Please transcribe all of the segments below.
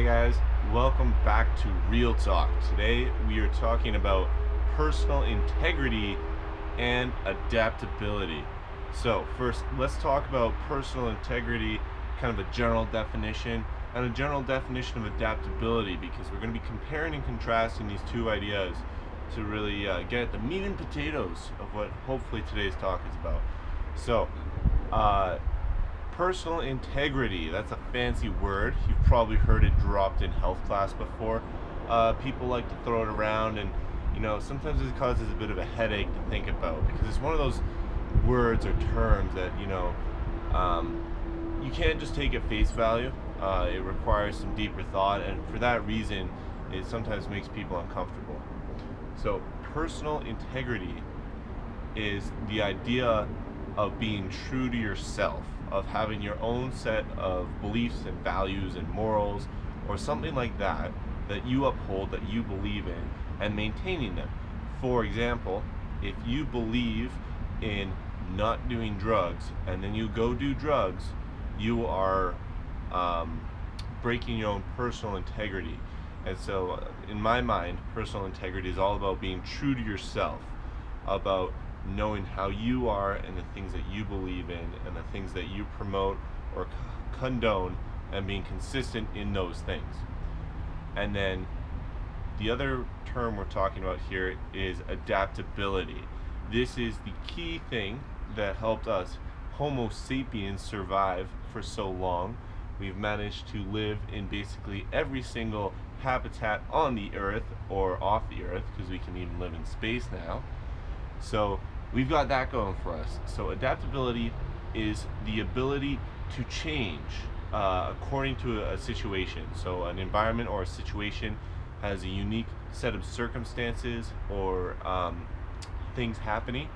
Hey guys, welcome back to Real Talk. Today we are talking about personal integrity and adaptability. So first, let's talk about personal integrity, kind of a general definition, and a general definition of adaptability, because we're going to be comparing and contrasting these two ideas to really get at the meat and potatoes of what hopefully today's talk is about. So, personal integrity, that's a fancy word. You've probably heard it dropped in health class before. People like to throw it around, and sometimes it causes a bit of a headache to think about, because it's one of those words or terms that you can't just take at face value. It requires some deeper thought, and for that reason it sometimes makes people uncomfortable. So personal integrity is the idea of being true to yourself, of having your own set of beliefs and values and morals, or something like that, that you uphold, that you believe in, and maintaining them. For example, if you believe in not doing drugs and then you go do drugs, you are breaking your own personal integrity. And so, in my mind, personal integrity is all about being true to yourself, about knowing how you are and the things that you believe in and the things that you promote or condone, and being consistent in those things. And then the other term we're talking about here is adaptability. This is the key thing that helped us Homo sapiens survive for so long. We've managed to live in basically every single habitat on the earth or off the earth, because we can even live in space now. So we've got that going for us. So adaptability is the ability to change according to a situation. So an environment or a situation has a unique set of circumstances or things happening,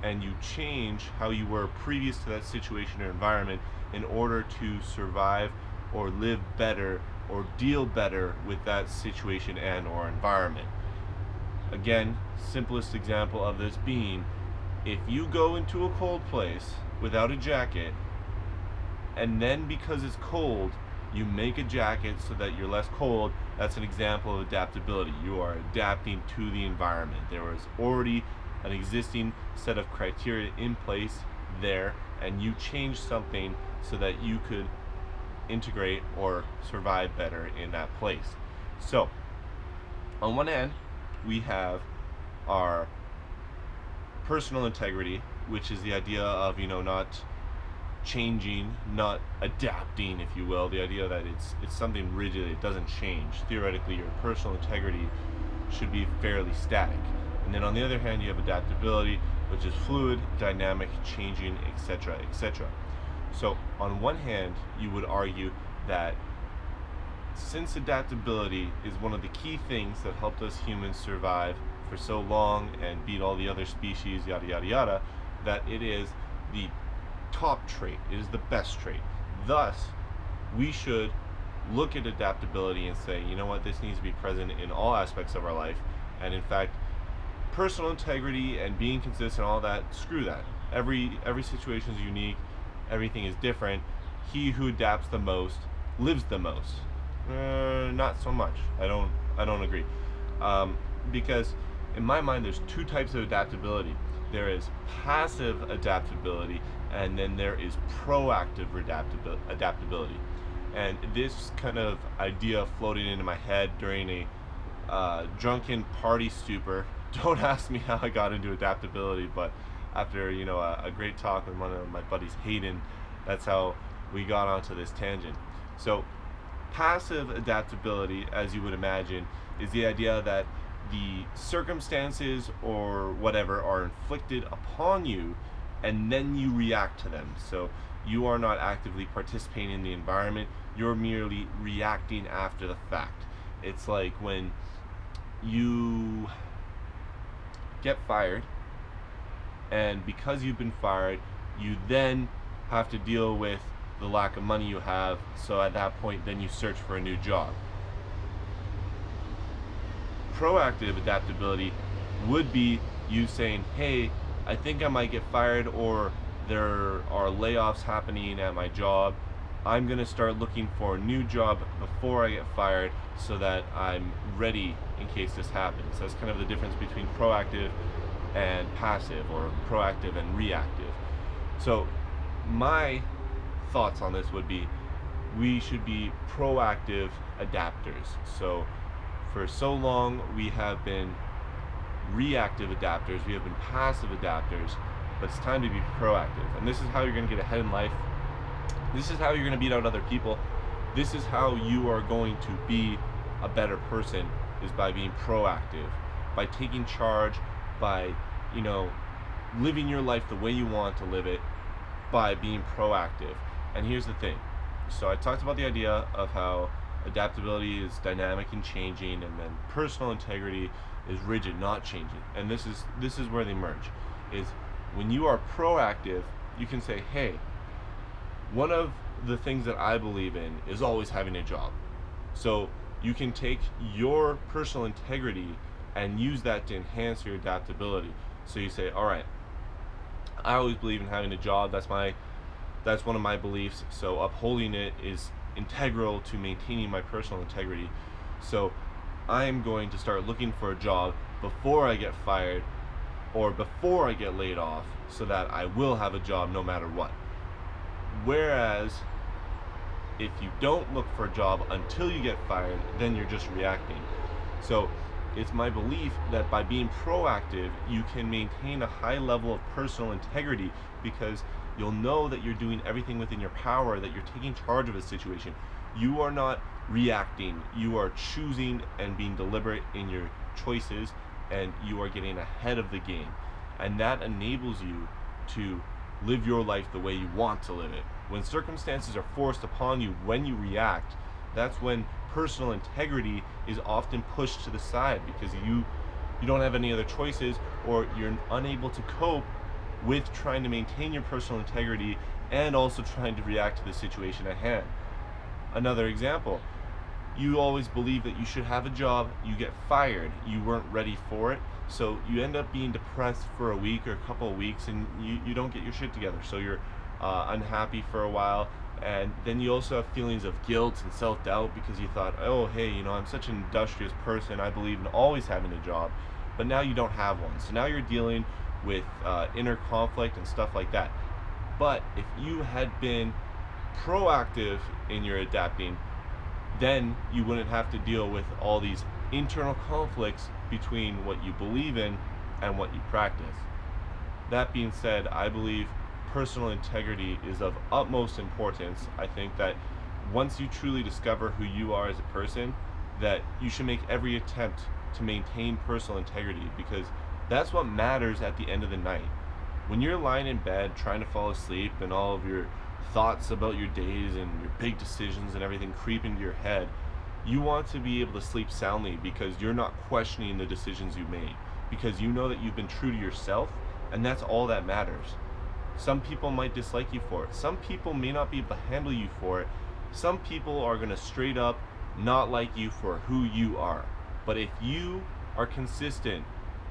and you change how you were previous to that situation or environment in order to survive or live better or deal better with that situation and or environment. Again, simplest example of this being, if you go into a cold place without a jacket, and then because it's cold you make a jacket so that you're less cold, that's an example of adaptability. You are adapting to the environment. There was already an existing set of criteria in place there, and you change something so that you could integrate or survive better in that place. So on one hand we have our personal integrity, which is the idea of not changing, not adapting, if you will. The idea that it's something rigid, it doesn't change. Theoretically, your personal integrity should be fairly static. And then on the other hand, you have adaptability, which is fluid, dynamic, changing, etc., etc. So on one hand, you would argue that since adaptability is one of the key things that helped us humans survive for so long and beat all the other species, yada yada yada, that it is the top trait, it is the best trait. Thus, we should look at adaptability and say, you know what, this needs to be present in all aspects of our life. And in fact, personal integrity and being consistent, all that, screw that. Every situation is unique, everything is different. He who adapts the most lives the most. Not so much. I don't agree. Because in my mind there's two types of adaptability. There is passive adaptability, and then there is proactive adaptability. And this kind of idea floated into my head during a drunken party stupor. Don't ask me how I got into adaptability, but after a great talk with one of my buddies, Hayden, that's how we got onto this tangent. So passive adaptability, as you would imagine, is the idea that the circumstances or whatever are inflicted upon you, and then you react to them. So you are not actively participating in the environment, you're merely reacting after the fact. It's like when you get fired, and because you've been fired, you then have to deal with the lack of money you have, so at that point then you search for a new job. Proactive adaptability would be you saying, hey, I think I might get fired, or there are layoffs happening at my job, I'm going to start looking for a new job before I get fired so that I'm ready in case this happens. That's kind of the difference between proactive and passive, or proactive and reactive. So my thoughts on this would be, we should be proactive adapters. So for so long we have been reactive adapters, we have been passive adapters, but it's time to be proactive. And this is how you're going to get ahead in life. This is how you're going to beat out other people. This is how you are going to be a better person, is by being proactive, by taking charge, by, living your life the way you want to live it, by being proactive. And here's the thing. So I talked about the idea of how adaptability is dynamic and changing, and then personal integrity is rigid, not changing. And this is where they merge. Is when you are proactive, you can say, hey, one of the things that I believe in is always having a job. So you can take your personal integrity and use that to enhance your adaptability. So you say, all right, I always believe in having a job. That's one of my beliefs. So upholding it is integral to maintaining my personal integrity. So I'm going to start looking for a job before I get fired or before I get laid off, so that I will have a job no matter what. Whereas if you don't look for a job until you get fired, then you're just reacting. So it's my belief that by being proactive, you can maintain a high level of personal integrity, because you'll know that you're doing everything within your power, that you're taking charge of a situation. You are not reacting, you are choosing and being deliberate in your choices, and you are getting ahead of the game. And that enables you to live your life the way you want to live it. When circumstances are forced upon you, when you react, that's when personal integrity is often pushed to the side, because you don't have any other choices, or you're unable to cope with trying to maintain your personal integrity and also trying to react to the situation at hand. Another example, you always believe that you should have a job, you get fired, you weren't ready for it, so you end up being depressed for a week or a couple of weeks, and you don't get your shit together, so you're unhappy for a while, and then you also have feelings of guilt and self-doubt because you thought, oh hey, I'm such an industrious person, I believe in always having a job, but now you don't have one, so now you're dealing with inner conflict and stuff like that. But if you had been proactive in your adapting, then you wouldn't have to deal with all these internal conflicts between what you believe in and what you practice. That being said, I believe personal integrity is of utmost importance. I think that once you truly discover who you are as a person, that you should make every attempt to maintain personal integrity, because that's what matters at the end of the night. When you're lying in bed trying to fall asleep and all of your thoughts about your days and your big decisions and everything creep into your head, you want to be able to sleep soundly, because you're not questioning the decisions you made, because you know that you've been true to yourself, and that's all that matters. Some people might dislike you for it. Some people may not be able to handle you for it. Some people are going to straight up not like you for who you are. But if you are consistent,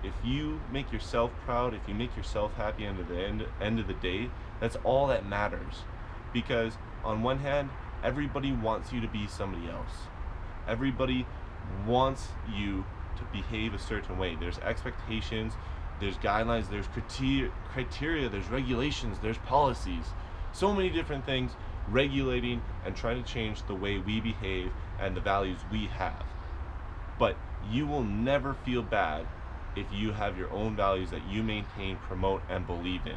if you make yourself proud, if you make yourself happy end of the day, that's all that matters. Because on one hand, everybody wants you to be somebody else. Everybody wants you to behave a certain way. There's expectations, there's guidelines, there's criteria, there's regulations, there's policies. So many different things regulating and trying to change the way we behave and the values we have. But you will never feel bad if you have your own values that you maintain, promote, and believe in.